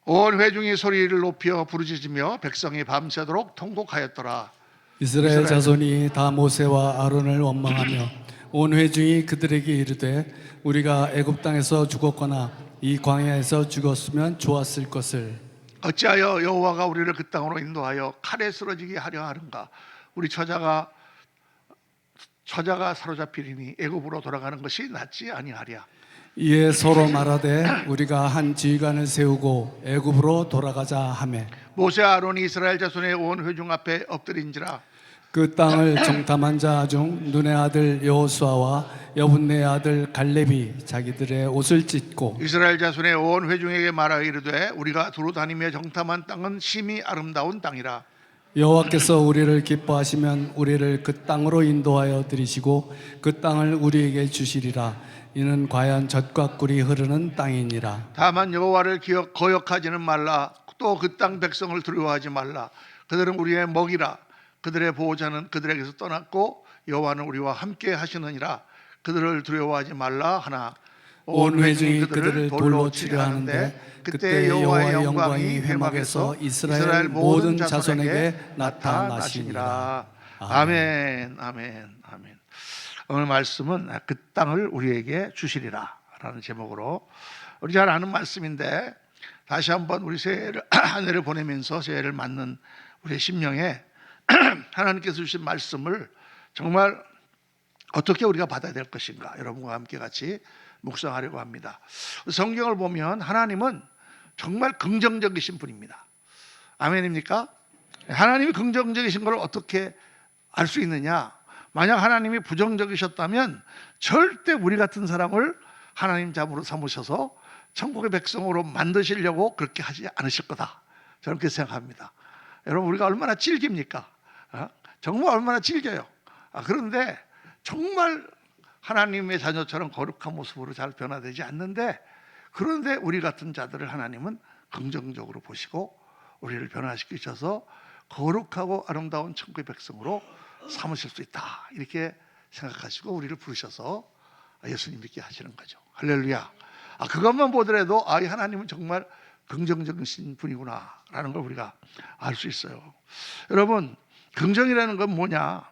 온 회중이 소리를 높여 부르짖으며 백성이 밤새도록 통곡하였더라. 이스라엘 자손이 다 모세와 아론을 원망하며 온 회중이 그들에게 이르되 우리가 애굽 땅에서 죽었거나 이 광야에서 죽었으면 좋았을 것을. 어찌하여 여호와가 우리를 그 땅으로 인도하여 칼에 쓰러지게 하려 하는가? 우리 처자가 사로잡히리니 애굽으로 돌아가는 것이 낫지 아니하랴. 이에 서로 말하되 우리가 한 지휘관을 세우고 애굽으로 돌아가자 하매 모세와 아론이 이스라엘 자손의 온 회중 앞에 엎드린지라. 그 땅을 정탐한 자 중 눈의 아들 여호수아와 여분네의 아들 갈렙이 자기들의 옷을 찢고 이스라엘 자손의 온 회중에게 말하여 이르되 우리가 두루 다니며 정탐한 땅은 심히 아름다운 땅이라. 여호와께서 우리를 기뻐하시면 우리를 그 땅으로 인도하여 들이시고 그 땅을 우리에게 주시리라. 이는 과연 젖과 꿀이 흐르는 땅이니라. 다만 여호와를 거역하지는 말라. 또 그 땅 백성을 두려워하지 말라. 그들은 우리의 먹이라. 그들의 보호자는 그들에게서 떠났고 여호와는 우리와 함께 하시느니라. 그들을 두려워하지 말라 하나 온 회중이 그들을 돌로 치려 하는데 그때 여호와의 영광이 회막에서 이스라엘 모든 자손에게 나타나시니라. 아멘, 아멘, 아멘. 오늘 말씀은 그 땅을 우리에게 주시리라 라는 제목으로 우리 잘 아는 말씀인데 다시 한번 우리 새해를 한 해를 보내면서 새해를 맞는 우리의 심령에 하나님께서 주신 말씀을 정말 어떻게 우리가 받아야 될 것인가 여러분과 함께 같이 묵상하려고 합니다. 성경을 보면 하나님은 정말 긍정적이신 분입니다. 아멘입니까? 하나님이 긍정적이신 걸 어떻게 알 수 있느냐? 만약 하나님이 부정적이셨다면 절대 우리 같은 사람을 하나님 자녀로 삼으셔서 천국의 백성으로 만드시려고 그렇게 하지 않으실 거다. 저는 그렇게 생각합니다. 여러분 우리가 얼마나 질깁니까? 정말 얼마나 질겨요. 그런데 정말 하나님의 자녀처럼 거룩한 모습으로 잘 변화되지 않는데 그런데 우리 같은 자들을 하나님은 긍정적으로 보시고 우리를 변화시키셔서 거룩하고 아름다운 천국의 백성으로 삼으실 수 있다. 이렇게 생각하시고 우리를 부르셔서 예수님 믿게 하시는 거죠. 할렐루야. 그것만 보더라도 이 하나님은 정말 긍정적이신 분이구나 라는 걸 우리가 알 수 있어요. 여러분 긍정이라는 건 뭐냐?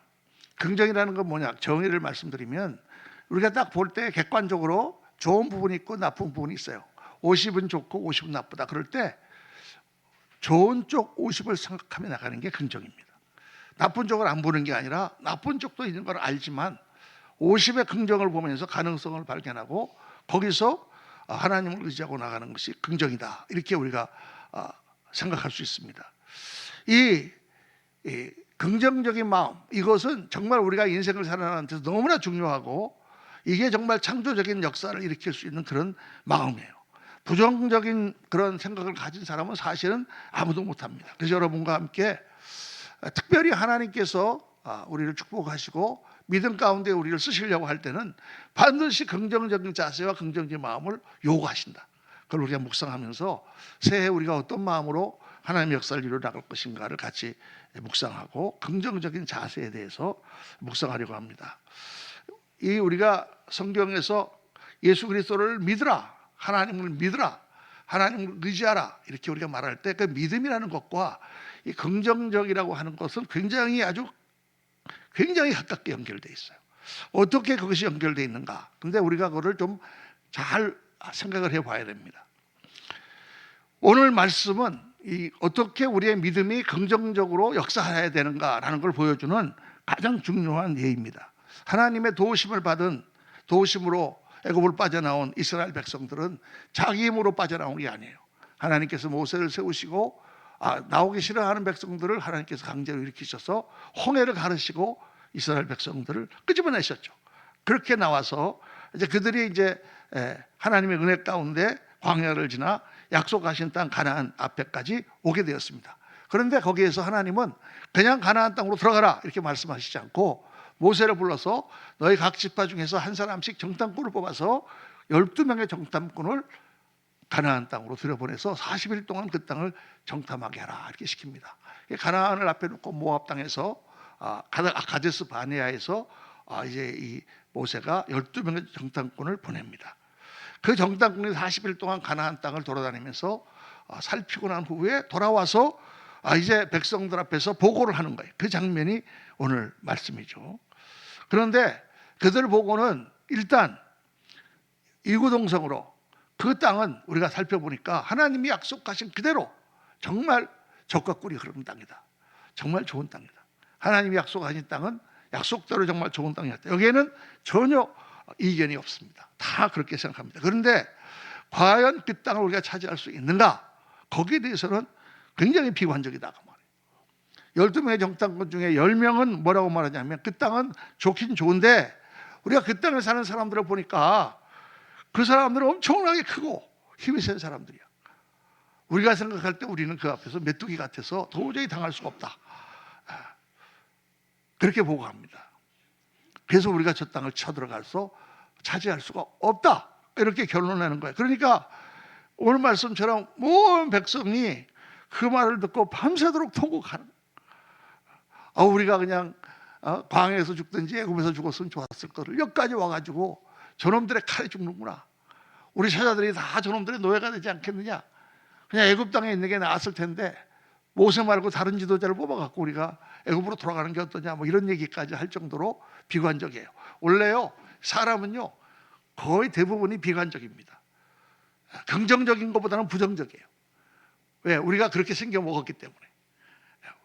긍정이라는 건 뭐냐? 정의를 말씀드리면 우리가 딱 볼 때 객관적으로 좋은 부분이 있고 나쁜 부분이 있어요. 50은 좋고 50은 나쁘다. 그럴 때 좋은 쪽 50을 생각하며 나가는 게 긍정입니다. 나쁜 쪽을 안 보는 게 아니라 나쁜 쪽도 있는 걸 알지만 50의 긍정을 보면서 가능성을 발견하고 거기서 하나님을 의지하고 나가는 것이 긍정이다. 이렇게 우리가 생각할 수 있습니다. 이 긍정적인 마음, 이것은 정말 우리가 인생을 살아가는 데서 너무나 중요하고 이게 정말 창조적인 역사를 일으킬 수 있는 그런 마음이에요. 부정적인 그런 생각을 가진 사람은 사실은 아무도 못합니다. 그래서 여러분과 함께 특별히 하나님께서 우리를 축복하시고 믿음 가운데 우리를 쓰시려고 할 때는 반드시 긍정적인 자세와 긍정적인 마음을 요구하신다. 그걸 우리가 묵상하면서 새해 우리가 어떤 마음으로 하나님의 역사를 이루어 나갈 것인가를 같이 묵상하고 긍정적인 자세에 대해서 묵상하려고 합니다. 이 우리가 성경에서 예수 그리스도를 믿으라, 하나님을 믿으라, 하나님을 의지하라 이렇게 우리가 말할 때 그 믿음이라는 것과 이 긍정적이라고 하는 것은 굉장히 가깝게 연결되어 있어요. 어떻게 그것이 연결되어 있는가? 근데 우리가 그거를 좀 잘 생각을 해봐야 됩니다. 오늘 말씀은 어떻게 우리의 믿음이 긍정적으로 역사해야 되는가라는 걸 보여주는 가장 중요한 예입니다. 하나님의 도우심을 받은 도우심으로 애굽을 빠져나온 이스라엘 백성들은 자기 힘으로 빠져나온 게 아니에요. 하나님께서 모세를 세우시고 나오기 싫어하는 백성들을 하나님께서 강제로 일으키셔서 홍해를 가르시고 이스라엘 백성들을 끄집어내셨죠. 그렇게 나와서 이제 그들이 이제 하나님의 은혜 가운데 광야를 지나 약속하신 땅 가나안 앞에까지 오게 되었습니다. 그런데 거기에서 하나님은 그냥 가나안 땅으로 들어가라 이렇게 말씀하시지 않고 모세를 불러서 너희 각 지파 중에서 한 사람씩 정탐꾼을 뽑아서 12명의 정탐꾼을 가나안 땅으로 들여보내서 40일 동안 그 땅을 정탐하게 하라 이렇게 시킵니다. 가나안을 앞에 놓고 모압 땅에서 가데스 바네아에서 이제 이 모세가 12명의 정탐꾼을 보냅니다. 그 정탐꾼이 40일 동안 가나안 땅을 돌아다니면서 살피고 난 후에 돌아와서 이제 백성들 앞에서 보고를 하는 거예요. 그 장면이 오늘 말씀이죠. 그런데 그들 보고는 일단 이구동성으로 그 땅은 우리가 살펴보니까 하나님이 약속하신 그대로 정말 적과 꿀이 흐르는 땅이다. 정말 좋은 땅이다. 하나님이 약속하신 땅은 약속대로 정말 좋은 땅이었다. 여기에는 전혀 이견이 없습니다. 다 그렇게 생각합니다. 그런데 과연 그 땅을 우리가 차지할 수 있는가? 거기에 대해서는 굉장히 비관적이다. 그 말이에요. 12명의 정탐꾼 중에 10명은 뭐라고 말하냐면 그 땅은 좋긴 좋은데 우리가 그 땅에 사는 사람들을 보니까 그 사람들은 엄청나게 크고 힘이 센 사람들이야. 우리가 생각할 때 우리는 그 앞에서 메뚜기 같아서 도저히 당할 수가 없다. 그렇게 보고 합니다. 그래서 우리가 저 땅을 쳐들어가서 차지할 수가 없다. 이렇게 결론내는 거예요. 그러니까 오늘 말씀처럼 모든 백성이 그 말을 듣고 밤새도록 통곡하는 거예요. 우리가 그냥 광야에서 죽든지 애굽에서 죽었으면 좋았을 거를 여기까지 와가지고 저놈들의 칼에 죽는구나. 우리 사자들이 다 저놈들의 노예가 되지 않겠느냐. 그냥 애굽 땅에 있는 게 나았을 텐데 모세 말고 다른 지도자를 뽑아갖고 우리가 애굽으로 돌아가는 게 어떠냐, 뭐 이런 얘기까지 할 정도로 비관적이에요. 원래요, 사람은요 거의 대부분이 비관적입니다. 긍정적인 것보다는 부정적이에요. 왜? 우리가 그렇게 생겨 먹었기 때문에.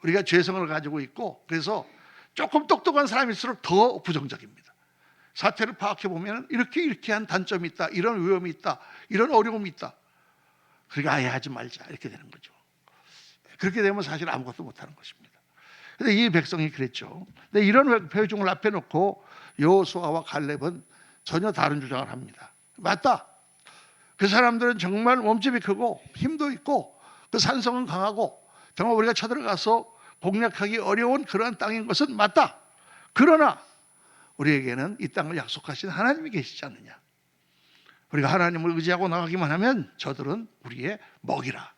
우리가 죄성을 가지고 있고, 그래서 조금 똑똑한 사람일수록 더 부정적입니다. 사태를 파악해 보면 이렇게 한 단점이 있다, 이런 위험이 있다, 이런 어려움이 있다. 그러니까 아예 하지 말자, 이렇게 되는 거죠. 그렇게 되면 사실 아무것도 못하는 것입니다. 근데 이 백성이 그랬죠. 근데 이런 표중을 앞에 놓고 여호수아와 갈렙은 전혀 다른 주장을 합니다. 맞다. 그 사람들은 정말 몸집이 크고 힘도 있고 그 산성은 강하고 정말 우리가 쳐들어가서 공략하기 어려운 그러한 땅인 것은 맞다. 그러나 우리에게는 이 땅을 약속하신 하나님이 계시지 않느냐. 우리가 하나님을 의지하고 나가기만 하면 저들은 우리의 먹이라.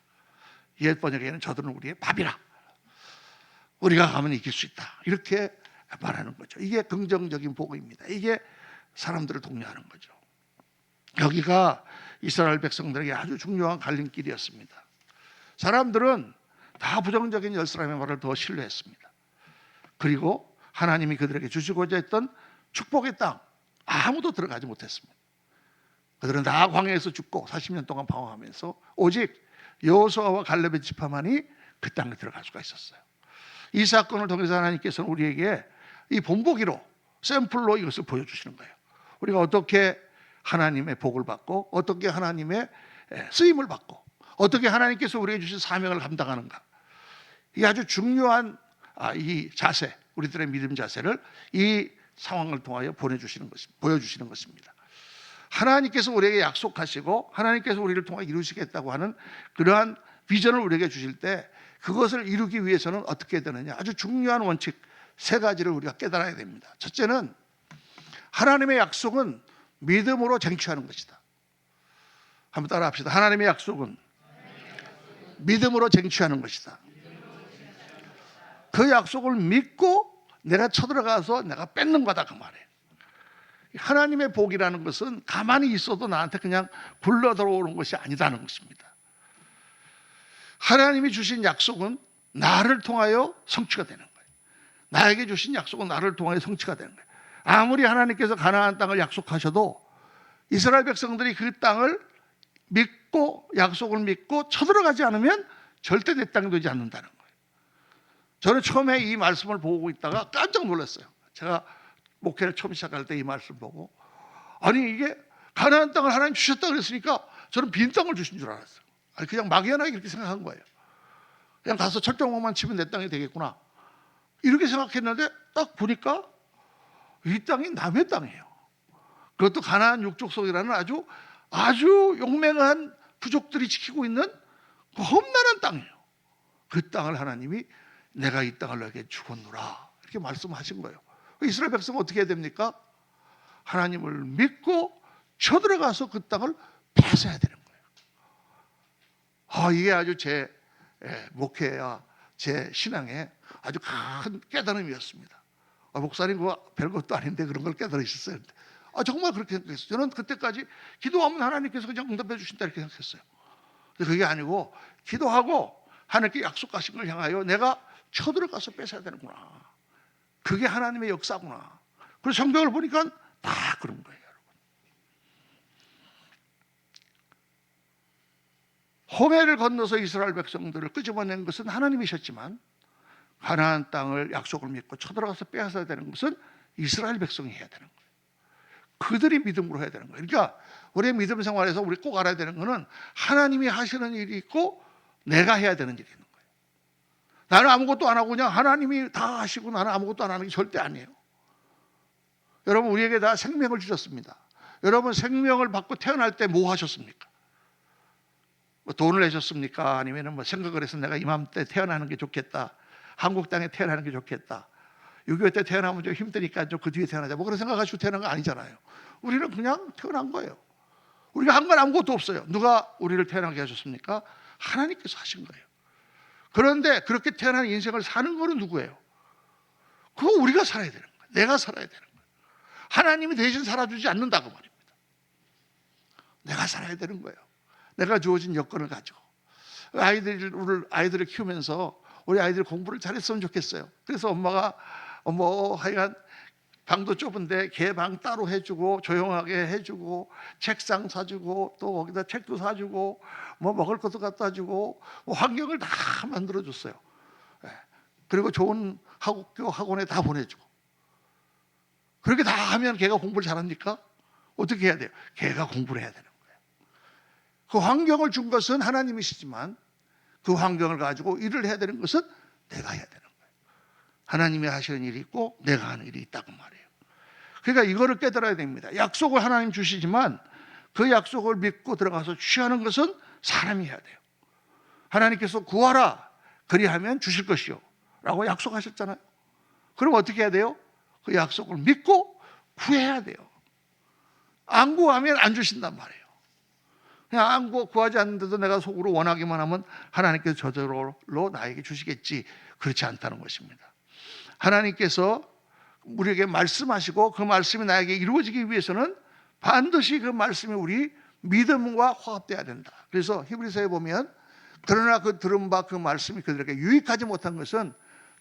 옛 번역에는 저들은 우리의 밥이라. 우리가 가면 이길 수 있다. 이렇게 말하는 거죠. 이게 긍정적인 복음입니다. 이게 사람들을 독려하는 거죠. 여기가 이스라엘 백성들에게 아주 중요한 갈림길이었습니다. 사람들은 다 부정적인 열 사람의 말을 더 신뢰했습니다. 그리고 하나님이 그들에게 주시고자 했던 축복의 땅 아무도 들어가지 못했습니다. 그들은 다 광야에서 죽고 40년 동안 방황하면서 오직 여호수아와 갈렙의 지파만이 그 땅에 들어갈 수가 있었어요. 이 사건을 통해서 하나님께서는 우리에게 이 본보기로 샘플로 이것을 보여주시는 거예요. 우리가 어떻게 하나님의 복을 받고 어떻게 하나님의 쓰임을 받고 어떻게 하나님께서 우리에게 주신 사명을 감당하는가. 이 아주 중요한 이 자세, 우리들의 믿음 자세를 이 상황을 통하여 보여주시는 것입니다. 하나님께서 우리에게 약속하시고 하나님께서 우리를 통해 이루시겠다고 하는 그러한 비전을 우리에게 주실 때 그것을 이루기 위해서는 어떻게 해야 되느냐. 아주 중요한 원칙 3가지를 우리가 깨달아야 됩니다. 첫째는 하나님의 약속은 믿음으로 쟁취하는 것이다. 한번 따라 합시다. 하나님의 약속은 믿음으로 쟁취하는 것이다. 그 약속을 믿고 내가 쳐들어가서 내가 뺏는 거다, 그 말이에요. 하나님의 복이라는 것은 가만히 있어도 나한테 그냥 굴러 들어오는 것이 아니다는 것입니다. 하나님이 주신 약속은 나를 통하여 성취가 되는 거예요. 나에게 주신 약속은 나를 통하여 성취가 되는 거예요. 아무리 하나님께서 가나안 땅을 약속하셔도 이스라엘 백성들이 그 땅을 믿고 약속을 믿고 쳐들어가지 않으면 절대 내 땅이 되지 않는다는 거예요. 저는 처음에 이 말씀을 보고 있다가 깜짝 놀랐어요. 제가 목회를 처음 시작할 때 이 말씀 보고 아니 이게 가나안 땅을 하나님 주셨다 그랬으니까 저는 빈 땅을 주신 줄 알았어요. 아니 그냥 막연하게 그렇게 생각한 거예요. 그냥 가서 철종목만 치면 내 땅이 되겠구나 이렇게 생각했는데 딱 보니까 이 땅이 남의 땅이에요. 그것도 가나안 육족속이라는 아주 용맹한 부족들이 지키고 있는 그 험난한 땅이에요. 그 땅을 하나님이 내가 이 땅을 너에게 주었노라 이렇게 말씀하신 거예요. 이스라엘 백성은 어떻게 해야 됩니까? 하나님을 믿고 쳐들어가서 그 땅을 뺏어야 되는 거예요. 이게 아주 제 목회와 제 신앙의 아주 큰 깨달음이었습니다. 목사님 그거 별것도 아닌데 그런 걸 깨달으셨어요. 정말 그렇게 생각했어요. 저는 그때까지 기도하면 하나님께서 그냥 응답해 주신다 이렇게 생각했어요. 근데 그게 아니고 기도하고 하나님께 약속하신 걸 향하여 내가 쳐들어가서 뺏어야 되는구나. 그게 하나님의 역사구나. 그래서 성경을 보니까 다 그런 거예요. 홍해를 건너서 이스라엘 백성들을 끄집어낸 것은 하나님이셨지만 가나안 땅을 약속을 믿고 쳐들어가서 빼앗아야 되는 것은 이스라엘 백성이 해야 되는 거예요. 그들이 믿음으로 해야 되는 거예요. 그러니까 우리의 믿음 생활에서 우리 꼭 알아야 되는 것은 하나님이 하시는 일이 있고 내가 해야 되는 일이 있는 거예요. 나는 아무것도 안 하고 그냥 하나님이 다 하시고 나는 아무것도 안 하는 게 절대 아니에요. 여러분, 우리에게 다 생명을 주셨습니다. 여러분, 생명을 받고 태어날 때 뭐 하셨습니까? 뭐 돈을 내셨습니까? 아니면 뭐 생각을 해서 내가 이맘때 태어나는 게 좋겠다. 한국 땅에 태어나는 게 좋겠다. 6.25 때 태어나면 좀 힘드니까 좀 그 뒤에 태어나자. 뭐 그런 생각하시고 태어난 거 아니잖아요. 우리는 그냥 태어난 거예요. 우리가 한 건 아무것도 없어요. 누가 우리를 태어나게 하셨습니까? 하나님께서 하신 거예요. 그런데 그렇게 태어난 인생을 사는 거는 누구예요? 그거 우리가 살아야 되는 거예요. 내가 살아야 되는 거예요. 하나님이 대신 살아주지 않는다고 말입니다. 내가 살아야 되는 거예요. 내가 주어진 여건을 가지고 아이들을 키우면서 우리 아이들 공부를 잘했으면 좋겠어요. 그래서 엄마가 뭐 하여간 방도 좁은데 개방 따로 해주고 조용하게 해주고 책상 사주고 또 거기다 책도 사주고 뭐 먹을 것도 갖다 주고 뭐 환경을 다 만들어줬어요. 그리고 좋은 학원에 다 보내주고. 그렇게 다 하면 걔가 공부를 잘합니까? 어떻게 해야 돼요? 걔가 공부를 해야 되는 거예요. 그 환경을 준 것은 하나님이시지만 그 환경을 가지고 일을 해야 되는 것은 내가 해야 되는 거예요. 하나님이 하시는 일이 있고 내가 하는 일이 있다고 말해요. 그러니까 이거를 깨달아야 됩니다. 약속을 하나님 주시지만 그 약속을 믿고 들어가서 취하는 것은 사람이 해야 돼요. 하나님께서 구하라 그리하면 주실 것이요 라고 약속하셨잖아요. 그럼 어떻게 해야 돼요? 그 약속을 믿고 구해야 돼요. 안 구하면 안 주신단 말이에요. 그냥 안 구하지 않는데도 내가 속으로 원하기만 하면 하나님께서 저절로 나에게 주시겠지. 그렇지 않다는 것입니다. 하나님께서 우리에게 말씀하시고 그 말씀이 나에게 이루어지기 위해서는 반드시 그 말씀이 우리 믿음과 화합돼야 된다. 그래서 히브리서에 보면 그러나 그 들은 바 그 말씀이 그들에게 유익하지 못한 것은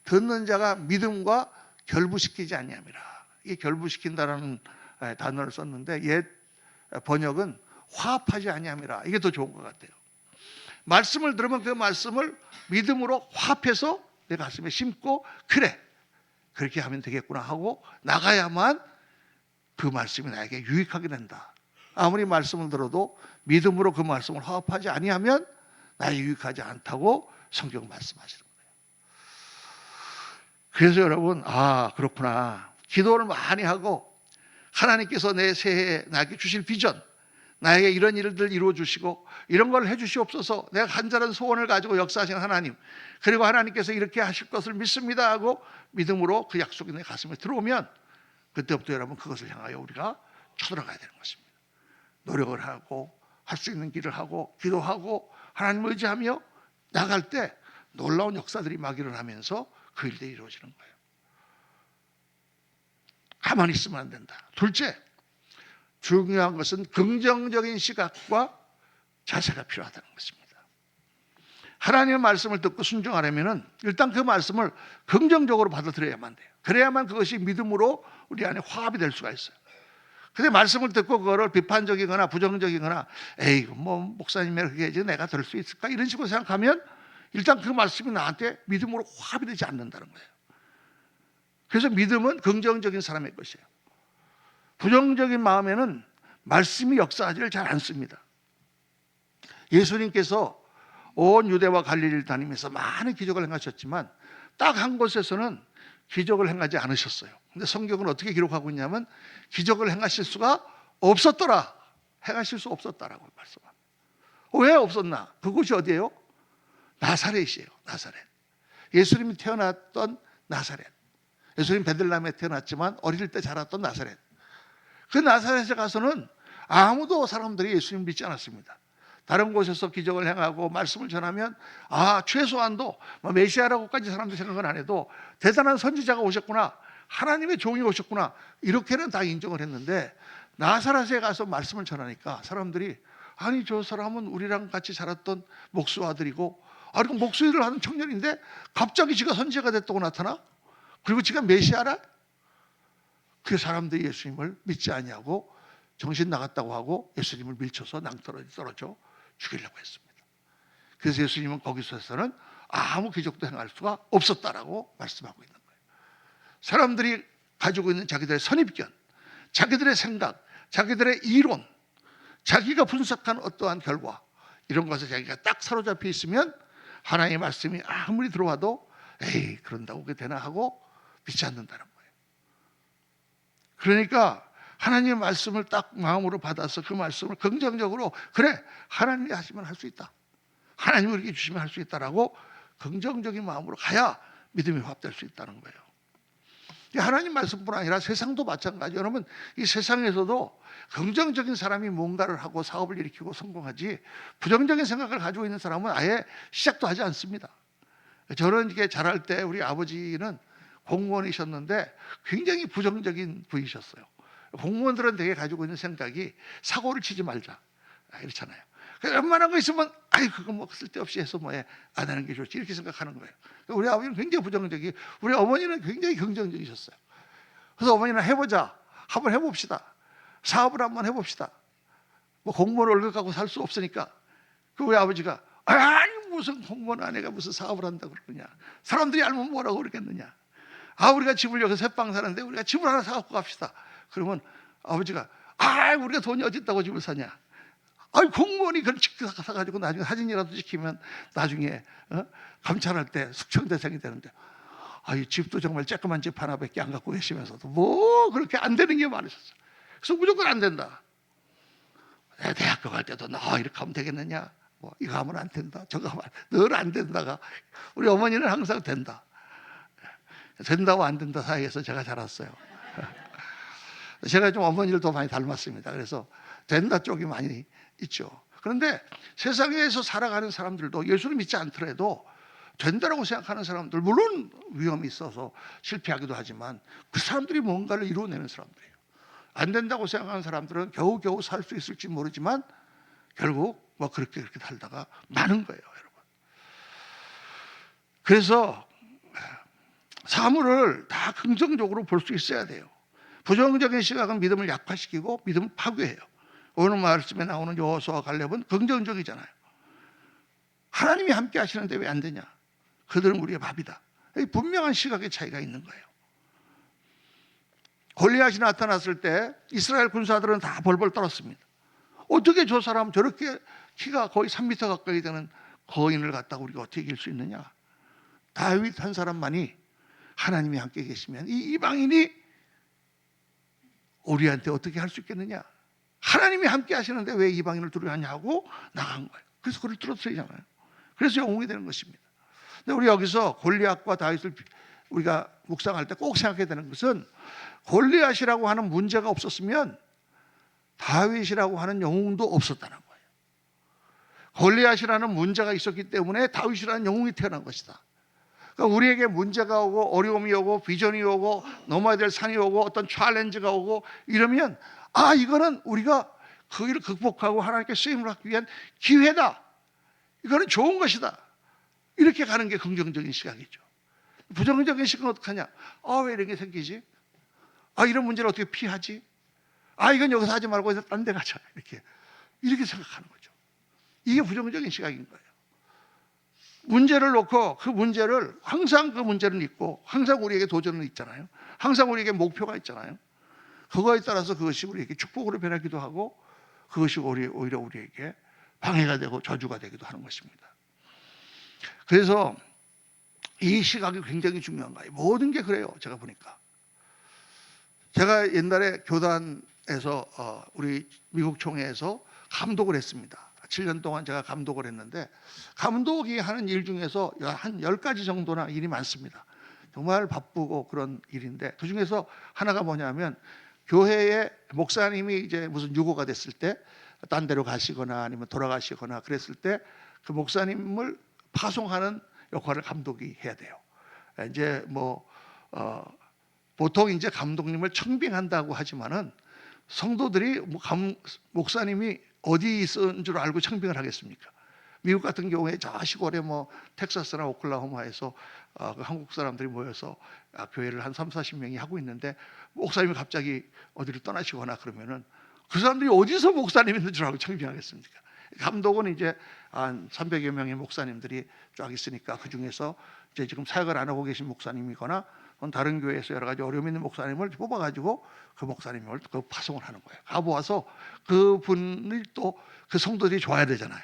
듣는 자가 믿음과 결부시키지 아니함이라. 이 결부시킨다라는 단어를 썼는데 옛 번역은 화합하지 아니함이라. 이게 더 좋은 것 같아요. 말씀을 들으면 그 말씀을 믿음으로 화합해서 내 가슴에 심고 그래 그렇게 하면 되겠구나 하고 나가야만 그 말씀이 나에게 유익하게 된다. 아무리 말씀을 들어도 믿음으로 그 말씀을 화합하지 아니하면 나에게 유익하지 않다고 성경 말씀하시는 거예요. 그래서 여러분, 그렇구나. 기도를 많이 하고 하나님께서 내 새해에 나에게 주실 비전, 나에게 이런 일들 이루어 주시고 이런 걸 해 주시옵소서. 내가 간절한 소원을 가지고 역사하시는 하나님, 그리고 하나님께서 이렇게 하실 것을 믿습니다 하고 믿음으로 그 약속이 내 가슴에 들어오면 그때부터 여러분 그것을 향하여 우리가 쳐들어가야 되는 것입니다. 노력을 하고 할 수 있는 길을 하고 기도하고 하나님을 의지하며 나갈 때 놀라운 역사들이 막 일어나면서 그 일들이 이루어지는 거예요. 가만히 있으면 안 된다. 둘째, 중요한 것은 긍정적인 시각과 자세가 필요하다는 것입니다. 하나님의 말씀을 듣고 순종하려면 일단 그 말씀을 긍정적으로 받아들여야만 돼요. 그래야만 그것이 믿음으로 우리 안에 화합이 될 수가 있어요. 근데 말씀을 듣고 그거를 비판적이거나 부정적이거나 에이 뭐 목사님이 그렇게 해야지 내가 들 수 있을까 이런 식으로 생각하면 일단 그 말씀이 나한테 믿음으로 화합이 되지 않는다는 거예요. 그래서 믿음은 긍정적인 사람의 것이에요. 부정적인 마음에는 말씀이 역사하지를 잘 않습니다. 예수님께서 온 유대와 갈릴리를 다니면서 많은 기적을 행하셨지만 딱 한 곳에서는 기적을 행하지 않으셨어요. 근데 성경은 어떻게 기록하고 있냐면 기적을 행하실 수가 없었더라. 행하실 수 없었다라고 말씀합니다. 왜 없었나? 그곳이 어디예요? 나사렛이에요. 나사렛. 예수님이 태어났던 나사렛. 예수님 베들레헴에 태어났지만 어릴 때 자랐던 나사렛. 그 나사렛에 가서는 아무도 사람들이 예수님 믿지 않았습니다. 다른 곳에서 기적을 행하고 말씀을 전하면 최소한도 메시아라고까지 사람들이 생각은 안 해도 대단한 선지자가 오셨구나, 하나님의 종이 오셨구나, 이렇게는 다 인정을 했는데 나사렛에 가서 말씀을 전하니까 사람들이 아니 저 사람은 우리랑 같이 자랐던 목수 아들이고, 아니 그 목수 일을 하는 청년인데 갑자기 지가 선지자가 됐다고 나타나? 그리고 지가 메시아라? 그 사람들이 예수님을 믿지 아니하고 정신 나갔다고 하고 예수님을 밀쳐서 낭떠러지 떨어져 죽이려고 했습니다. 그래서 예수님은 거기서는 아무 기적도 행할 수가 없었다라고 말씀하고 있는 거예요. 사람들이 가지고 있는 자기들의 선입견, 자기들의 생각, 자기들의 이론, 자기가 분석한 어떠한 결과, 이런 것에 자기가 딱 사로잡혀 있으면 하나님의 말씀이 아무리 들어와도 에이 그런다고 그게 되나 하고 믿지 않는다는 거예요. 그러니까 하나님의 말씀을 딱 마음으로 받아서 그 말씀을 긍정적으로, 그래 하나님이 하시면 할 수 있다, 하나님이 우리에게 주시면 할 수 있다라고 긍정적인 마음으로 가야 믿음이 확대될 수 있다는 거예요. 하나님 말씀뿐 아니라 세상도 마찬가지. 여러분 이 세상에서도 긍정적인 사람이 뭔가를 하고 사업을 일으키고 성공하지, 부정적인 생각을 가지고 있는 사람은 아예 시작도 하지 않습니다. 저는 이게 자랄 때 우리 아버지는 공무원이셨는데 굉장히 부정적인 분이셨어요. 공무원들은 되게 가지고 있는 생각이 사고를 치지 말자 이렇잖아요. 웬만한 거 있으면 아이 그거 뭐 쓸데없이 해서 뭐해, 안 하는 게 좋지 이렇게 생각하는 거예요. 우리 아버지는 굉장히 부정적이고 우리 어머니는 굉장히 긍정적이셨어요. 그래서 어머니는 해보자, 한번 해봅시다, 사업을 한번 해봅시다. 뭐 공무원 월급 갖고 살 수 없으니까. 그 우리 아버지가 아니 무슨 공무원 아내가 무슨 사업을 한다고 그러느냐, 사람들이 알면 뭐라고 그러겠느냐, 아 우리가 집을 여기 새방 사는데 우리가 집을 하나 사갖고 갑시다. 그러면 아버지가 아 우리가 돈이 어디 있다고 집을 사냐, 아이 공무원이 그런 집 사가지고 나중에 사진이라도 찍히면 나중에 감찰할 때 숙청 대상이 되는데, 아이 집도 정말 쬐끄만 집 하나밖에 안 갖고 계시면서도 뭐 그렇게 안 되는 게 많으셨어요. 그래서 무조건 안 된다. 대학교 갈 때도 너 이렇게 하면 되겠느냐, 뭐 이거 하면 안 된다, 저거 하면 늘 안 된다가, 우리 어머니는 항상 된다. 된다고 안 된다 사이에서 제가 자랐어요. 제가 좀 어머니를 더 많이 닮았습니다. 그래서 된다 쪽이 많이 있죠. 그런데 세상에서 살아가는 사람들도 예수를 믿지 않더라도 된다라고 생각하는 사람들, 물론 위험이 있어서 실패하기도 하지만 그 사람들이 뭔가를 이루어내는 사람들이에요. 안 된다고 생각하는 사람들은 겨우겨우 살 수 있을지 모르지만 결국 뭐 그렇게 살다가 마는 거예요, 여러분. 그래서 사물을 다 긍정적으로 볼 수 있어야 돼요. 부정적인 시각은 믿음을 약화시키고 믿음을 파괴해요. 오늘 말씀에 나오는 여호수아와 갈렙은 긍정적이잖아요. 하나님이 함께 하시는데 왜 안 되냐, 그들은 우리의 밥이다. 분명한 시각의 차이가 있는 거예요. 골리앗이 나타났을 때 이스라엘 군사들은 다 벌벌 떨었습니다. 어떻게 저 사람 저렇게 키가 거의 3m 가까이 되는 거인을 갖다가 우리가 어떻게 이길 수 있느냐. 다윗 한 사람만이 하나님이 함께 계시면 이 이방인이 우리한테 어떻게 할 수 있겠느냐, 하나님이 함께 하시는데 왜 이방인을 두려워하냐고 나간 거예요. 그래서 그를 뚫어뜨리잖아요. 그래서 영웅이 되는 것입니다. 근데 우리 여기서 골리앗과 다윗을 우리가 묵상할 때 꼭 생각해야 되는 것은, 골리앗이라고 하는 문제가 없었으면 다윗이라고 하는 영웅도 없었다는 거예요. 골리앗이라는 문제가 있었기 때문에 다윗이라는 영웅이 태어난 것이다. 그러니까 우리에게 문제가 오고 어려움이 오고 비전이 오고 넘어야 될 산이 오고 어떤 챌린지가 오고 이러면, 아 이거는 우리가 그 일을 극복하고 하나님께 쓰임을 받기 위한 기회다, 이거는 좋은 것이다, 이렇게 가는 게 긍정적인 시각이죠. 부정적인 시각은 어떻게 하냐, 아 왜 이런 게 생기지, 아 이런 문제를 어떻게 피하지, 아 이건 여기서 하지 말고 딴 데 가자, 이렇게 생각하는 거죠. 이게 부정적인 시각인 거예요. 문제를 놓고 그 문제를, 항상 그 문제는 있고 항상 우리에게 도전은 있잖아요. 항상 우리에게 목표가 있잖아요. 그거에 따라서 그것이 우리에게 축복으로 변하기도 하고 그것이 오히려 우리에게 방해가 되고 저주가 되기도 하는 것입니다. 그래서 이 시각이 굉장히 중요한 거예요. 모든 게 그래요. 제가 보니까. 제가 옛날에 교단에서 우리 미국 총회에서 감독을 했습니다. 7년 동안 제가 감독을 했는데, 감독이 하는 일 중에서 한 10가지 정도나 일이 많습니다. 정말 바쁘고 그런 일인데, 그 중에서 하나가 뭐냐면, 교회에 목사님이 이제 무슨 유고가 됐을 때 딴 데로 가시거나 아니면 돌아가시거나 그랬을 때 그 목사님을 파송하는 역할을 감독이 해야 돼요. 이제 보통 이제 감독님을 청빙한다고 하지만은 성도들이 목사님이 어디 있은 줄 알고 청빙을 하겠습니까? 미국 같은 경우에 저 시골에 뭐 텍사스나 오클라호마에서 그 한국 사람들이 모여서 교회를 한 3, 40명이 하고 있는데 목사님이 갑자기 어디를 떠나시거나 그러면은 그 사람들이 어디서 목사님 있는 줄 알고 청빙하겠습니까? 감독은 이제 한 300여 명의 목사님들이 쫙 있으니까 그 중에서 이제 지금 사역을 안 하고 계신 목사님이거나 다른 교회에서 여러 가지 어려움 있는 목사님을 뽑아가지고 그 목사님을 그 파송을 하는 거예요. 가보아서 그 분을 또 그 성도들이 좋아야 되잖아요.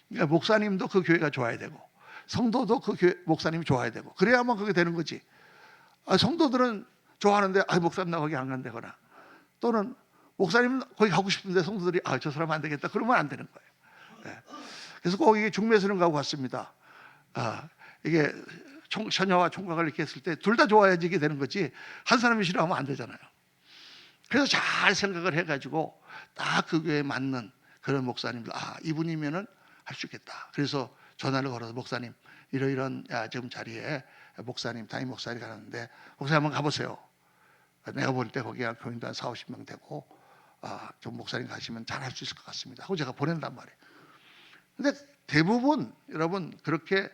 그러니까 목사님도 그 교회가 좋아야 되고 성도도 그 교회 목사님이 좋아야 되고 그래야만 그게 되는 거지. 성도들은 좋아하는데 목사님 나 거기 안 간다거나 또는 목사님 거기 가고 싶은데 성도들이 저 사람 안 되겠다 그러면 안 되는 거예요. 그래서 거기 중매수는 가고 갔습니다. 이게 처녀와 총각을 이렇게 했을 때 둘 다 좋아야지 이게 되는 거지 한 사람이 싫어하면 안 되잖아요. 그래서 잘 생각을 해가지고 딱 그 교회에 맞는 그런 목사님들 이분이면은 할 수 있겠다. 그래서 전화를 걸어서 목사님 이러이런 지금 자리에 목사님 담임 목사님 가는데 목사님 한번 가보세요. 내가 볼 때 거기 교인도 한 4, 50명 되고 좀 목사님 가시면 잘 할 수 있을 것 같습니다 하고 제가 보낸단 말이에요. 근데 대부분 여러분 그렇게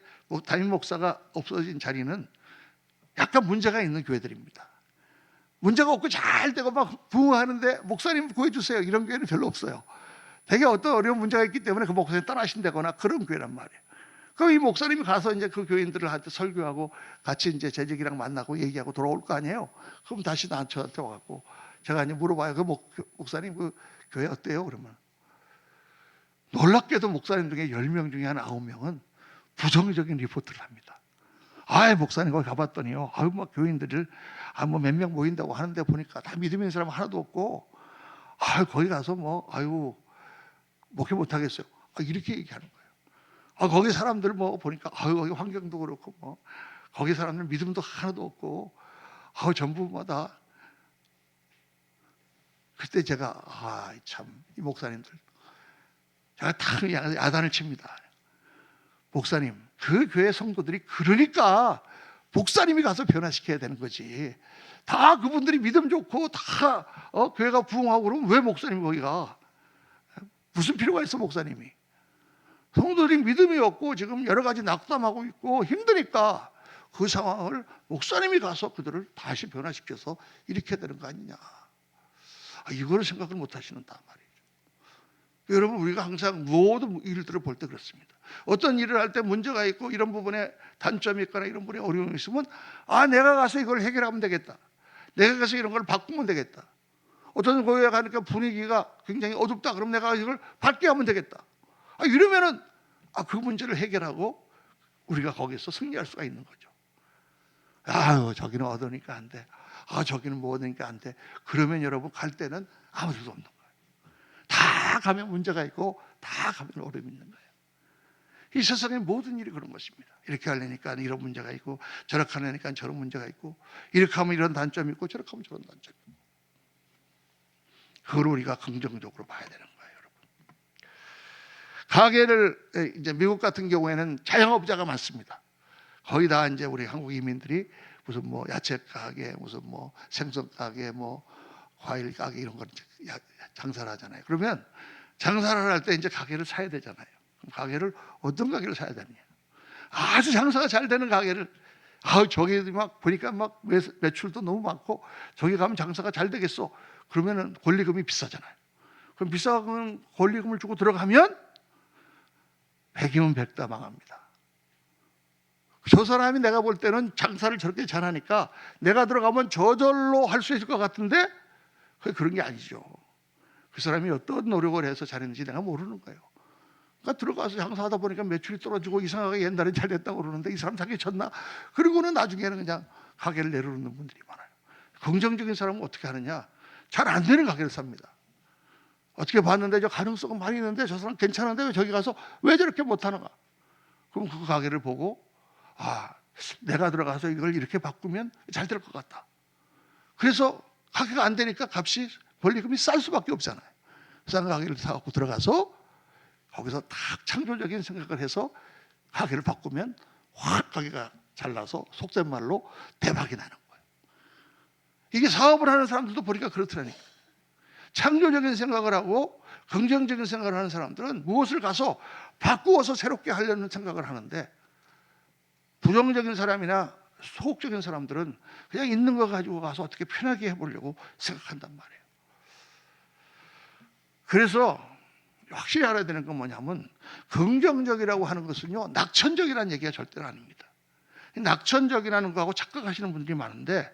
담임 목사가 없어진 자리는 약간 문제가 있는 교회들입니다. 문제가 없고 잘 되고 막 부흥하는데 목사님 구해주세요 이런 교회는 별로 없어요. 되게 어떤 어려운 문제가 있기 때문에 그 목사님 떠나신다거나 그런 교회란 말이에요. 그럼 이 목사님이 가서 이제 그 교인들한테 설교하고 같이 이제 재직이랑 만나고 얘기하고 돌아올 거 아니에요. 그럼 다시 저한테 와갖고 제가 이제 물어봐요. 그 목사님 그 교회 어때요? 그러면 놀랍게도 목사님 중에 10명 중에 한 9명은 부정적인 리포트를 합니다. 목사님 거기 가봤더니요. 막 교인들을 뭐 몇 명 모인다고 하는데 보니까 다 믿음 있는 사람 하나도 없고 거기 가서 목회 못 하겠어요. 이렇게 얘기하는 거예요. 거기 사람들 보니까 거기 환경도 그렇고 거기 사람들 믿음도 하나도 없고 전부 다 그때 제가 참 이 목사님들 제가 다 야단을 칩니다. 목사님 그 교회 성도들이 그러니까 목사님이 가서 변화시켜야 되는 거지. 다 그분들이 믿음 좋고 다 교회가 부흥하고 그러면 왜 목사님이 거기 가? 무슨 필요가 있어 목사님이? 성도들이 믿음이 없고 지금 여러 가지 낙담하고 있고 힘드니까 그 상황을 목사님이 가서 그들을 다시 변화시켜서 일으켜야 되는 거 아니냐. 이거를 생각을 못 하시는단 말이에요. 여러분 우리가 항상 모든 일들을 볼 때 그렇습니다. 어떤 일을 할 때 문제가 있고 이런 부분에 단점이 있거나 이런 부분에 어려움이 있으면 내가 가서 이걸 해결하면 되겠다. 내가 가서 이런 걸 바꾸면 되겠다. 어떤 교회에 가니까 분위기가 굉장히 어둡다. 그럼 내가 이걸 밝게 하면 되겠다. 이러면은 그 문제를 해결하고 우리가 거기서 승리할 수가 있는 거죠. 저기는 얻으니까 안 돼. 저기는 뭐 얻으니까 안 돼. 그러면 여러분 갈 때는 아무 일도 없는 거예요. 다 가면 문제가 있고 다 가면 어려움이 있는 거예요. 이 세상의 모든 일이 그런 것입니다. 이렇게 하려니까 이런 문제가 있고 저렇게 하려니까 저런 문제가 있고 이렇게 하면 이런 단점이 있고 저렇게 하면 저런 단점이 있고 그걸 우리가 긍정적으로 봐야 되는 거예요. 여러분. 가게를 이제 미국 같은 경우에는 자영업자가 많습니다. 거의 다 이제 우리 한국 이민들이 무슨 야채 가게, 무슨 생선 가게, 과일 가게 이런 걸 장사를 하잖아요. 그러면 장사를 할 때 이제 가게를 사야 되잖아요. 가게를 어떤 가게를 사야 되느냐? 아주 장사가 잘 되는 가게를 저기 보니까 매출도 너무 많고 저기 가면 장사가 잘 되겠어. 그러면은 권리금이 비싸잖아요. 그럼 비싼 권리금을 주고 들어가면 100이면 100다 망합니다. 저 사람이 내가 볼 때는 장사를 저렇게 잘하니까 내가 들어가면 저절로 할 수 있을 것 같은데 그런 게 아니죠. 그 사람이 어떤 노력을 해서 잘했는지 내가 모르는 거예요. 그러니까 들어가서 장사하다 보니까 매출이 떨어지고 이상하게 옛날에 잘 됐다고 그러는데 이 사람 사기 쳤나? 그리고는 나중에는 그냥 가게를 내려놓는 분들이 많아요. 긍정적인 사람은 어떻게 하느냐? 잘 안 되는 가게를 삽니다. 어떻게 봤는데 저 가능성은 많이 있는데 저 사람 괜찮은데 왜 저기 가서 왜 저렇게 못하는가? 그럼 그 가게를 보고 내가 들어가서 이걸 이렇게 바꾸면 잘 될 것 같다. 그래서 가게가 안 되니까 값이 권리금이 쌀 수밖에 없잖아요. 싼 가게를 사갖고 들어가서 거기서 딱 창조적인 생각을 해서 가게를 바꾸면 확 가게가 잘 나서 속된 말로 대박이 나는 거예요. 이게 사업을 하는 사람들도 보니까 그렇더라니까. 창조적인 생각을 하고 긍정적인 생각을 하는 사람들은 무엇을 가서 바꾸어서 새롭게 하려는 생각을 하는데, 부정적인 사람이나 소극적인 사람들은 그냥 있는 거 가지고 가서 어떻게 편하게 해보려고 생각한단 말이에요. 그래서 확실히 알아야 되는 건 뭐냐면, 긍정적이라고 하는 것은요, 낙천적이라는 얘기가 절대로 아닙니다. 낙천적이라는 거하고 착각하시는 분들이 많은데,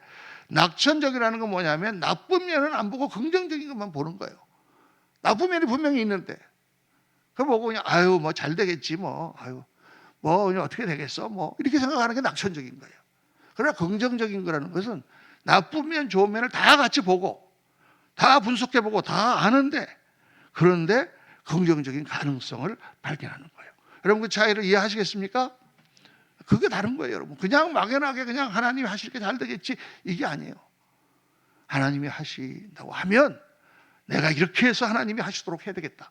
낙천적이라는 건 뭐냐면 나쁜 면은 안 보고 긍정적인 것만 보는 거예요. 나쁜 면이 분명히 있는데 그걸 보고 그냥 아유 뭐 잘 되겠지 뭐 아유 뭐 그냥 어떻게 되겠어 뭐 이렇게 생각하는 게 낙천적인 거예요. 그러나 긍정적인 거라는 것은 나쁜 면 좋은 면을 다 같이 보고 다 분석해보고 다 아는데, 그런데 긍정적인 가능성을 발견하는 거예요. 여러분 그 차이를 이해하시겠습니까? 그게 다른 거예요, 여러분. 그냥 막연하게 그냥 하나님이 하실 게 잘 되겠지 이게 아니에요. 하나님이 하신다고 하면 내가 이렇게 해서 하나님이 하시도록 해야 되겠다.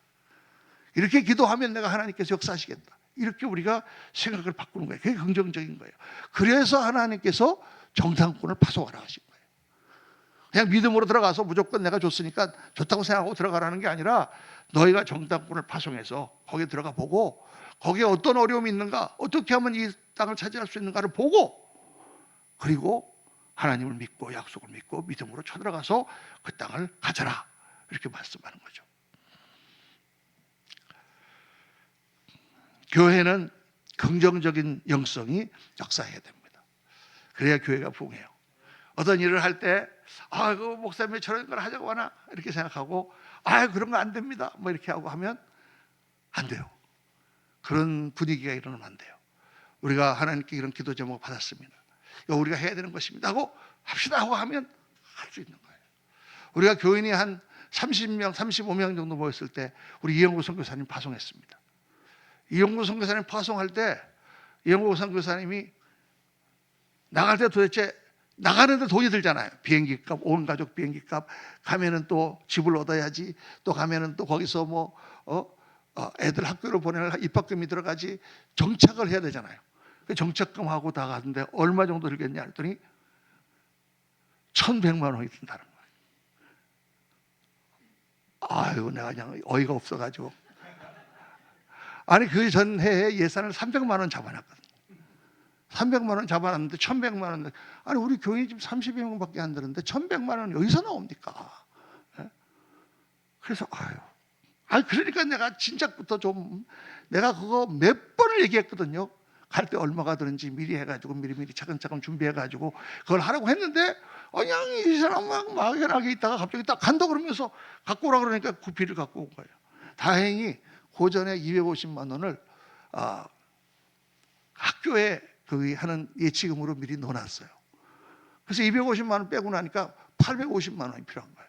이렇게 기도하면 내가 하나님께서 역사하시겠다. 이렇게 우리가 생각을 바꾸는 거예요. 그게 긍정적인 거예요. 그래서 하나님께서 정탐꾼을 파송하라 하신 거예요. 그냥 믿음으로 들어가서 무조건 내가 줬으니까 좋다고 생각하고 들어가라는 게 아니라, 너희가 정탐꾼을 파송해서 거기에 들어가 보고 거기에 어떤 어려움이 있는가, 어떻게 하면 이 땅을 차지할 수 있는가를 보고, 그리고 하나님을 믿고 약속을 믿고 믿음으로 쳐들어가서 그 땅을 가져라, 이렇게 말씀하는 거죠. 교회는 긍정적인 영성이 역사해야 됩니다. 그래야 교회가 부흥해요. 어떤 일을 할 때 그 목사님이 저런 걸 하자고 하나 이렇게 생각하고 그런 거 안 됩니다 뭐 이렇게 하고 하면 안 돼요. 그런 분위기가 일어나면 안 돼요. 우리가 하나님께 이런 기도 제목을 받았습니다. 이거 우리가 해야 되는 것입니다 하고 합시다 하고 하면 할 수 있는 거예요. 우리가 교인이 한 30명, 35명 정도 모였을 때 우리 이영구 선교사님 파송했습니다. 이영구 선교사님 파송할 때 이영구 선교사님이 나갈 때 도대체 나가는데 돈이 들잖아요. 비행기값, 온 가족 비행기값, 가면은 또 집을 얻어야지, 또 가면은 또 거기서 뭐 애들 학교를 보내는 입학금이 들어가지, 정착을 해야 되잖아요. 그 정착금하고 다 가는데 얼마 정도 들겠냐 했더니 1,100만 원이 든다는 거예요. 아유, 내가 그냥 어이가 없어가지고. 아니 그 전해에 예산을 300만 원 잡아놨거든요. 300만 원 잡아놨는데 1,100만 원. 아니 우리 교인이 지금 30여 명밖에 안 되는데 1,100만 원 어디서 나옵니까? 예? 그래서 그러니까 내가 진작부터 좀 내가 그거 몇 번을 얘기했거든요. 갈 때 얼마가 드는지 미리 해가지고 미리 차근차근 준비해가지고 그걸 하라고 했는데 그냥 이 사람 막 막연하게 있다가 갑자기 딱 간다 그러면서 갖고 오라 그러니까 구피를 갖고 온 거예요. 다행히 그 전에 250만 원을 학교에 그 하는 예치금으로 미리 넣어놨어요. 그래서 250만 원 빼고 나니까 850만 원이 필요한 거예요.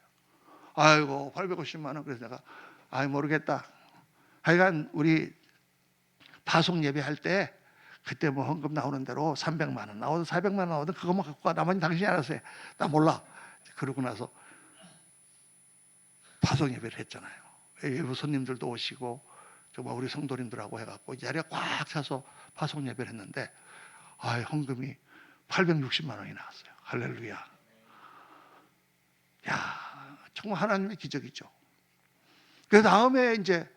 아이고 850만 원. 그래서 내가 모르겠다. 하여간 우리 파송 예배할 때 그때 뭐 헌금 나오는 대로 300만 원 나오든 400만 원 나오든 그것만 갖고 가. 나머지 당신이 알아서 해. 나 몰라. 그러고 나서 파송 예배를 했잖아요. 일부 손님들도 오시고 정말 우리 성도님들하고 해갖고 자리가 꽉 차서 파송 예배를 했는데 헌금이 860만 원이 나왔어요. 할렐루야. 야, 정말 하나님의 기적이죠. 그 다음에 이제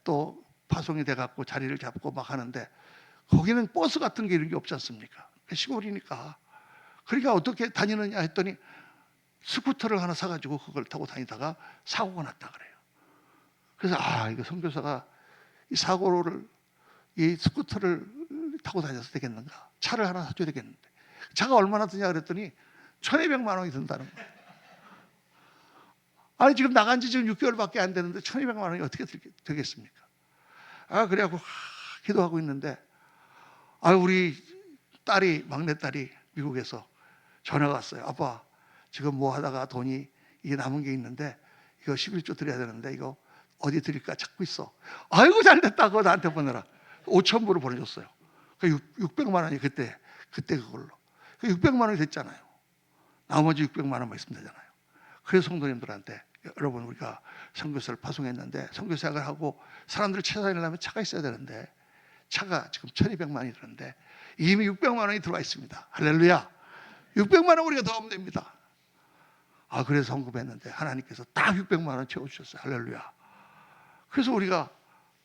또 파송이 돼갖고 자리를 잡고 막 하는데 거기는 버스 같은 게 이런 게 없지 않습니까? 시골이니까. 그러니까 어떻게 다니느냐 했더니 스쿠터를 하나 사가지고 그걸 타고 다니다가 사고가 났다 그래요. 그래서 이거 선교사가 이 사고를 이 스쿠터를 타고 다녀서 되겠는가? 차를 하나 사줘야 되겠는데 차가 얼마나 드냐 그랬더니 1,200만 원이 든다는 거예요. 지금 나간 지 지금 6개월밖에 안 되는데 1,200만 원이 어떻게 되겠습니까? 그래갖고 기도하고 있는데 우리 막내딸이 미국에서 전화가 왔어요. 아빠 지금 뭐 하다가 돈이 이게 남은 게 있는데 이거 11조 드려야 되는데 이거 어디 드릴까 찾고 있어. 아이고 잘됐다. 그거 나한테 보내라. 5,000불을 보내줬어요. 600만 원이 그때 그걸로. 600만 원이 됐잖아요. 나머지 600만 원만 있으면 되잖아요. 그래서 성도님들한테 여러분 우리가 선교사를 파송했는데 선교사를 하고 사람들을 찾아내려면 차가 있어야 되는데 차가 지금 1,200만이 드는데 이미 600만 원이 들어와 있습니다. 할렐루야. 600만 원 우리가 더 하면 됩니다. 그래서 헌금했는데 하나님께서 딱 600만 원 채워주셨어요. 할렐루야. 그래서 우리가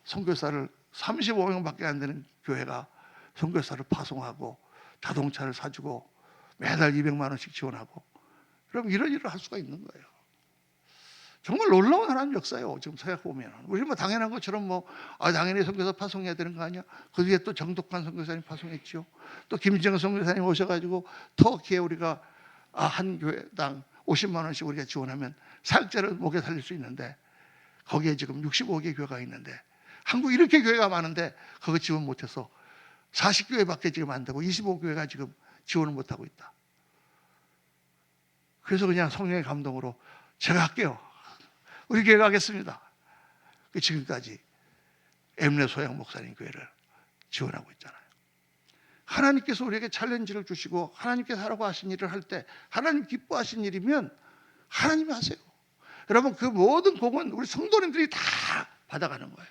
선교사를 35명밖에 안 되는 교회가 선교사를 파송하고 자동차를 사주고 매달 200만 원씩 지원하고, 그럼 이런 일을 할 수가 있는 거예요. 정말 놀라운 하나님 역사예요. 지금 생각해보면 우리 뭐 당연한 것처럼 당연히 선교사 파송해야 되는 거 아니야? 그 뒤에 또 정독관 선교사님 파송했죠. 또 김지영 선교사님 오셔가지고 터키에 우리가 한 교회당 50만 원씩 우리가 지원하면 사역자를 목에 살릴 수 있는데, 거기에 지금 65개 교회가 있는데 한국 이렇게 교회가 많은데 그거 지원 못해서 40교회밖에 지금 안 되고 25교회가 지금 지원을 못하고 있다. 그래서 그냥 성령의 감동으로 제가 할게요. 우리 교회 가겠습니다. 지금까지 엠레 소양 목사님 교회를 지원하고 있잖아요. 하나님께서 우리에게 챌린지를 주시고 하나님께서 하라고 하신 일을 할 때 하나님 기뻐하신 일이면 하나님이 하세요. 여러분, 그 모든 공은 우리 성도님들이 다 받아가는 거예요.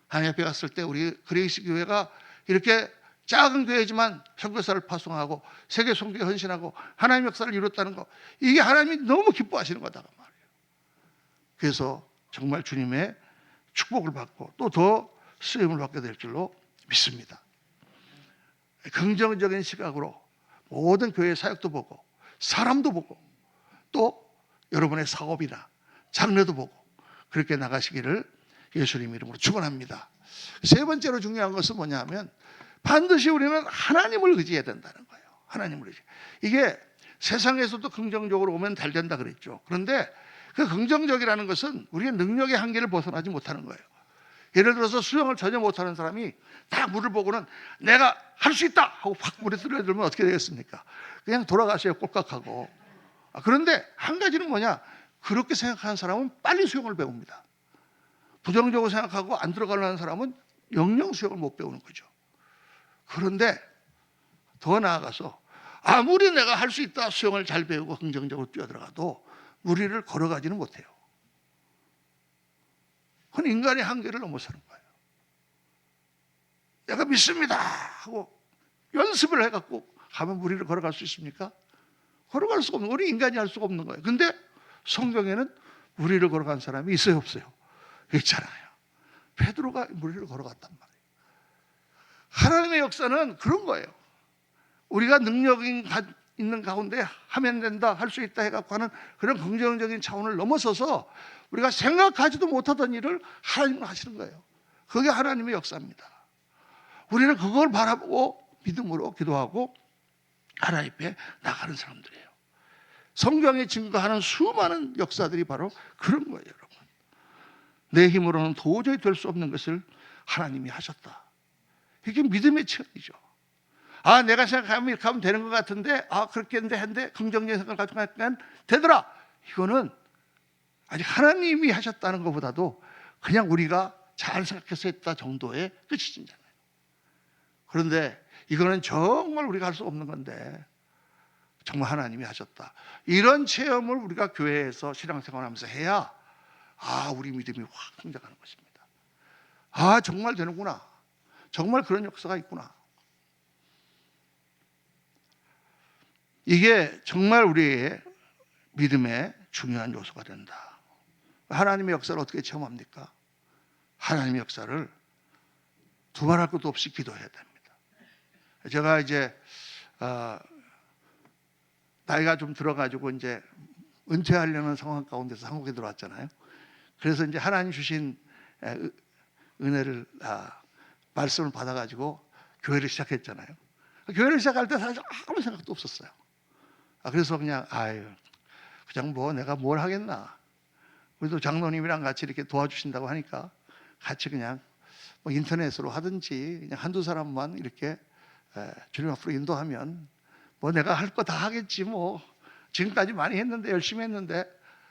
하나님 앞에 갔을 때 우리 그레이스 교회가 이렇게 작은 교회지만 선교사를 파송하고 세계 선교에 헌신하고 하나님 역사를 이뤘다는 거, 이게 하나님이 너무 기뻐하시는 거다 말이에요. 그래서 정말 주님의 축복을 받고 또 더 쓰임을 받게 될 줄로 믿습니다. 긍정적인 시각으로 모든 교회 사역도 보고 사람도 보고 또 여러분의 사업이나 장래도 보고 그렇게 나가시기를 예수님 이름으로 축원합니다. 세 번째로 중요한 것은 뭐냐면 반드시 우리는 하나님을 의지해야 된다는 거예요. 하나님을 의지. 이게 세상에서도 긍정적으로 오면 잘 된다 그랬죠. 그런데 그 긍정적이라는 것은 우리의 능력의 한계를 벗어나지 못하는 거예요. 예를 들어서 수영을 전혀 못하는 사람이 딱 물을 보고는 내가 할 수 있다 하고 확 물에 들어들면 어떻게 되겠습니까? 그냥 돌아가셔요, 꼴깍하고. 그런데 한 가지는 뭐냐, 그렇게 생각하는 사람은 빨리 수영을 배웁니다. 부정적으로 생각하고 안 들어가려는 사람은 영영 수영을 못 배우는 거죠. 그런데 더 나아가서 아무리 내가 할 수 있다 수영을 잘 배우고 긍정적으로 뛰어들어가도 물 위를 걸어가지는 못해요. 그건 인간의 한계를 넘어서는 거예요. 내가 믿습니다 하고 연습을 해갖고 가면 물 위를 걸어갈 수 있습니까? 걸어갈 수가 없는 거예요. 우리 인간이 할 수가 없는 거예요. 근데 성경에는 물 위를 걸어간 사람이 있어요, 없어요? 있잖아요. 베드로가 물 위를 걸어갔단 말이에요. 하나님의 역사는 그런 거예요. 우리가 능력이 있는 가운데 하면 된다, 할 수 있다 해갖고 하는 그런 긍정적인 차원을 넘어서서 우리가 생각하지도 못하던 일을 하나님은 하시는 거예요. 그게 하나님의 역사입니다. 우리는 그걸 바라보고 믿음으로 기도하고 하나님 앞에 나가는 사람들이에요. 성경에 증거하는 수많은 역사들이 바로 그런 거예요, 여러분. 내 힘으로는 도저히 될 수 없는 것을 하나님이 하셨다. 이게 믿음의 체험이죠. 내가 생각하면 이렇게 하면 되는 것 같은데, 그렇게 했는데 긍정적인 생각을 가지고 하니까 되더라. 이거는 아직 하나님이 하셨다는 것보다도 그냥 우리가 잘 생각해서 했다 정도의 끝이잖아요. 그런데 이거는 정말 우리가 할 수 없는 건데 정말 하나님이 하셨다. 이런 체험을 우리가 교회에서 신앙생활하면서 해야 우리 믿음이 확 성장하는 것입니다. 정말 되는구나. 정말 그런 역사가 있구나. 이게 정말 우리의 믿음의 중요한 요소가 된다. 하나님의 역사를 어떻게 체험합니까? 하나님의 역사를 두말할 것도 없이 기도해야 됩니다. 제가 이제 나이가 좀 들어가지고 이제 은퇴하려는 상황 가운데서 한국에 들어왔잖아요. 그래서 이제 하나님 주신 은혜를 말씀을 받아가지고 교회를 시작했잖아요. 교회를 시작할 때 사실 아무 생각도 없었어요. 그래서 그냥 내가 뭘 하겠나. 우리도 장로님이랑 같이 이렇게 도와주신다고 하니까 같이 그냥 인터넷으로 하든지 그냥 한두 사람만 이렇게 주님 앞으로 인도하면 내가 할 거 다 하겠지 지금까지 많이 했는데 열심히 했는데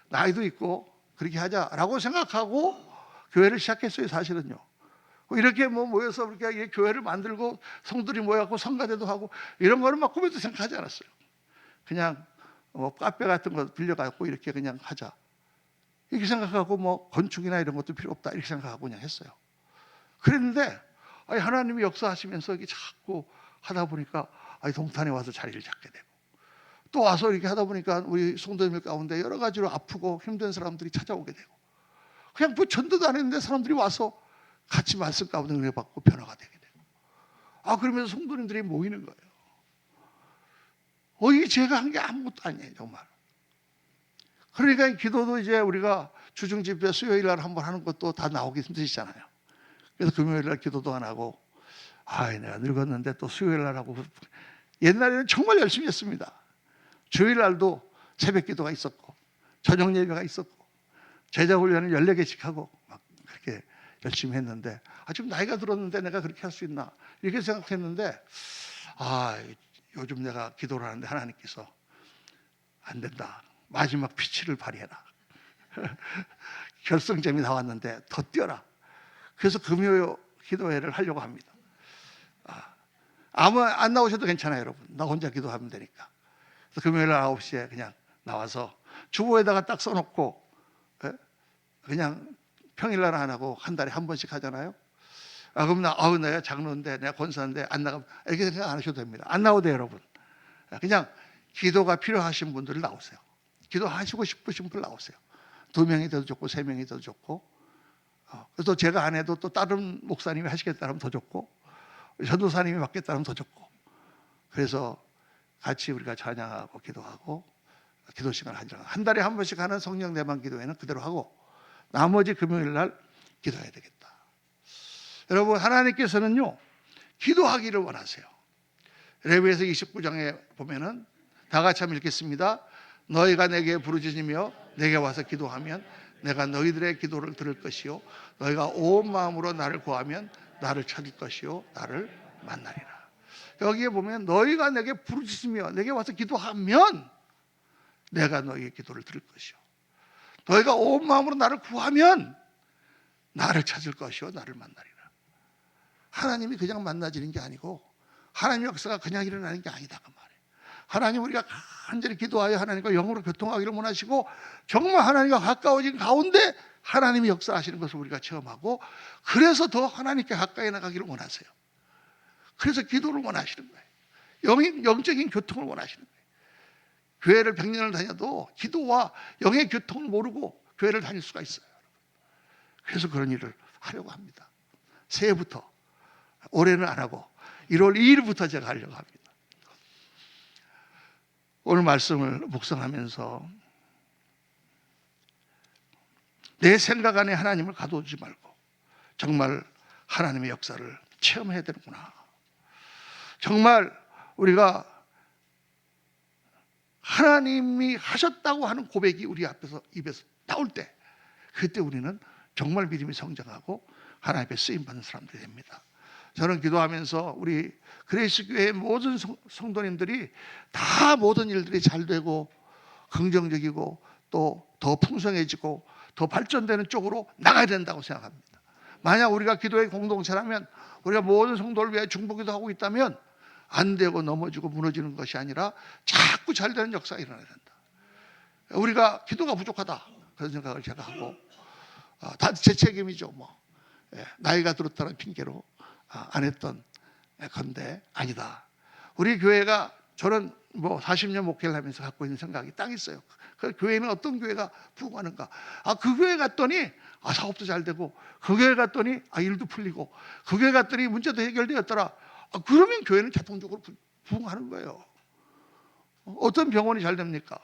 나이도 있고 그렇게 하자라고 생각하고 교회를 시작했어요, 사실은요. 이렇게 모여서 이렇게 교회를 만들고 성들이 모여갖고 성가대도 하고 이런 거는 막 꿈에도 생각하지 않았어요. 그냥 카페 같은 거 빌려갖고 이렇게 그냥 하자 이렇게 생각하고 건축이나 이런 것도 필요 없다 이렇게 생각하고 그냥 했어요. 그랬는데 하나님이 역사하시면서 이게 자꾸 하다 보니까 동탄에 와서 자리를 잡게 되고 또 와서 이렇게 하다 보니까 우리 성도님들 가운데 여러 가지로 아프고 힘든 사람들이 찾아오게 되고 그냥 뭐 전도도 안 했는데 사람들이 와서 같이 말씀 가운데 은혜 받고 변화가 되게 되고, 그러면서 성도님들이 모이는 거예요. 이게 제가 한 게 아무것도 아니에요, 정말. 그러니까 기도도 이제 우리가 주중 집회 수요일 날 한번 하는 것도 다 나오기 힘드시잖아요. 그래서 금요일 날 기도도 안 하고, 내가 늙었는데 또 수요일 날 하고. 옛날에는 정말 열심히 했습니다. 주일 날도 새벽 기도가 있었고, 저녁 예배가 있었고, 제자 훈련을 14개씩 하고 막 그렇게 열심히 했는데, 지금 나이가 들었는데 내가 그렇게 할 수 있나 이렇게 생각했는데, 요즘 내가 기도를 하는데 하나님께서 안 된다, 마지막 피치를 발휘해라. 결승점이 나왔는데 더 뛰어라. 그래서 금요 기도회를 하려고 합니다. 아무 안 나오셔도 괜찮아요, 여러분. 나 혼자 기도하면 되니까. 그래서 금요일 9시에 그냥 나와서 주보에다가 딱 써놓고, 그냥 평일날 안 하고 한 달에 한 번씩 하잖아요. 그럼 내가 장로인데, 내가 권사인데 안 나가면, 이렇게 생각 안 하셔도 됩니다. 안 나오도 돼요, 여러분. 그냥 기도가 필요하신 분들 나오세요. 기도하시고 싶으신 분 나오세요. 2명이 더 좋고 3명이 더 좋고, 그래서 제가 안 해도 또 다른 목사님이 하시겠다 하면 더 좋고, 전도사님이 맡겠다 하면 더 좋고, 그래서 같이 우리가 찬양하고 기도하고 기도 시간을 하자. 한 달에 한 번씩 하는 성령 대방 기도회는 그대로 하고, 나머지 금요일 날 기도해야 되겠다. 여러분, 하나님께서는요, 기도하기를 원하세요. 레위기서 29장에 보면은 다 같이 한번 읽겠습니다. 너희가 내게 부르짖으며 내게 와서 기도하면 내가 너희들의 기도를 들을 것이요, 너희가 온 마음으로 나를 구하면 나를 찾을 것이요, 나를 만나리라. 여기에 보면 너희가 내게 부르짖으며 내게 와서 기도하면 내가 너희의 기도를 들을 것이요, 너희가 온 마음으로 나를 구하면 나를 찾을 것이요, 나를 만나리라. 하나님이 그냥 만나지는 게 아니고, 하나님의 역사가 그냥 일어나는 게 아니다, 그 말이에요. 하나님, 우리가 간절히 기도하여 하나님과 영으로 교통하기를 원하시고, 정말 하나님과 가까워진 가운데 하나님이 역사하시는 것을 우리가 체험하고, 그래서 더 하나님께 가까이 나가기를 원하세요. 그래서 기도를 원하시는 거예요. 영적인 교통을 원하시는 거예요. 교회를 100년을 다녀도 기도와 영의 교통을 모르고 교회를 다닐 수가 있어요. 그래서 그런 일을 하려고 합니다. 새해부터, 올해는 안 하고 1월 2일부터 제가 하려고 합니다. 오늘 말씀을 묵상하면서 내 생각 안에 하나님을 가둬두지 말고 정말 하나님의 역사를 체험해야 되는구나. 정말 우리가 하나님이 하셨다고 하는 고백이 우리 앞에서 입에서 나올 때, 그때 우리는 정말 믿음이 성장하고 하나님 앞에 쓰임받는 사람들이 됩니다. 저는 기도하면서 우리 그레이스 교회의 모든 성도님들이 다 모든 일들이 잘 되고 긍정적이고 또 더 풍성해지고 더 발전되는 쪽으로 나가야 된다고 생각합니다. 만약 우리가 기도의 공동체라면, 우리가 모든 성도를 위해 중보기도 하고 있다면 안 되고 넘어지고 무너지는 것이 아니라 자꾸 잘 되는 역사가 일어나야 된다. 우리가 기도가 부족하다, 그런 생각을 제가 하고, 다 제 책임이죠. 나이가 들었다는 핑계로 안 했던 건데, 아니다. 우리 교회가, 저는 40년 목회를 하면서 갖고 있는 생각이 딱 있어요. 그 교회는 어떤 교회가 부흥하는가? 그 교회 갔더니 사업도 잘 되고, 그 교회 갔더니 일도 풀리고, 그 교회 갔더니 문제도 해결되었더라. 그러면 교회는 자동적으로 부흥하는 거예요. 어떤 병원이 잘 됩니까?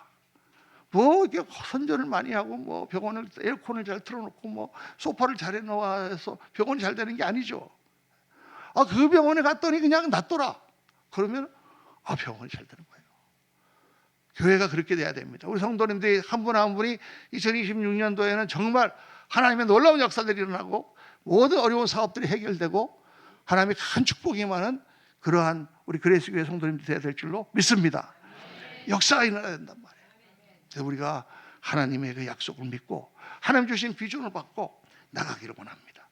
이렇게 선전을 많이 하고 병원을 에어컨을 잘 틀어놓고 소파를 잘 해놓아서 병원이 잘 되는 게 아니죠. 그 병원에 갔더니 그냥 낫더라. 그러면 병원이 잘 되는 거예요. 교회가 그렇게 돼야 됩니다. 우리 성도님들이 한 분 한 분이 2026년도에는 정말 하나님의 놀라운 역사들이 일어나고 모든 어려운 사업들이 해결되고 하나님의 큰 축복이 많은 그러한 우리 그레이스 교회 성도님들이 되어야 될 줄로 믿습니다. 역사가 일어나야 된단 말이에요. 그래서 우리가 하나님의 그 약속을 믿고 하나님 주신 비전을 받고 나가기를 원합니다.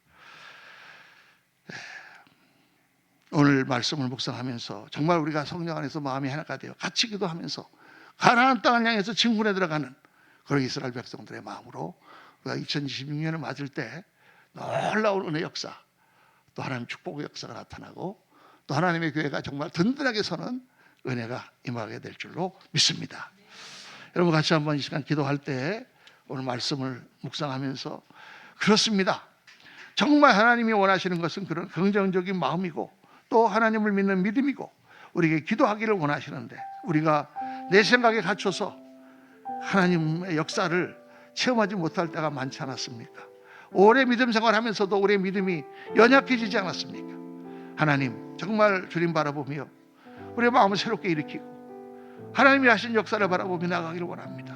오늘 말씀을 묵상하면서 정말 우리가 성령 안에서 마음이 하나가 되어 같이 기도하면서 가나안 땅을 향해서 진군에 들어가는 그런 이스라엘 백성들의 마음으로 우리가 2026년을 맞을 때 놀라운 은혜 역사, 또 하나님 축복의 역사가 나타나고 또 하나님의 교회가 정말 든든하게 서는 은혜가 임하게 될 줄로 믿습니다. 여러분, 같이 한번 이 시간 기도할 때 오늘 말씀을 묵상하면서 그렇습니다. 정말 하나님이 원하시는 것은 그런 긍정적인 마음이고 또 하나님을 믿는 믿음이고 우리에게 기도하기를 원하시는데 우리가 내 생각에 갇혀서 하나님의 역사를 체험하지 못할 때가 많지 않았습니까? 오래 믿음 생활하면서도 우리의 믿음이 연약해지지 않았습니까? 하나님 정말 주님 바라보며 우리의 마음을 새롭게 일으키고 하나님이 하신 역사를 바라보며 나가기를 원합니다.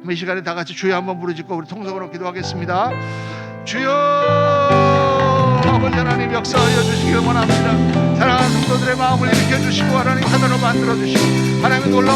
이 시간에 다 같이 주여 한번 부르짖고 우리 통성으로 기도하겠습니다. 주여 아버지 하나님 역사하여 주시길 원합니다. 사랑하는 성도들의 마음을 일으켜 주시고 하나님 하나로 만들어 주시고 하나님의 놀라운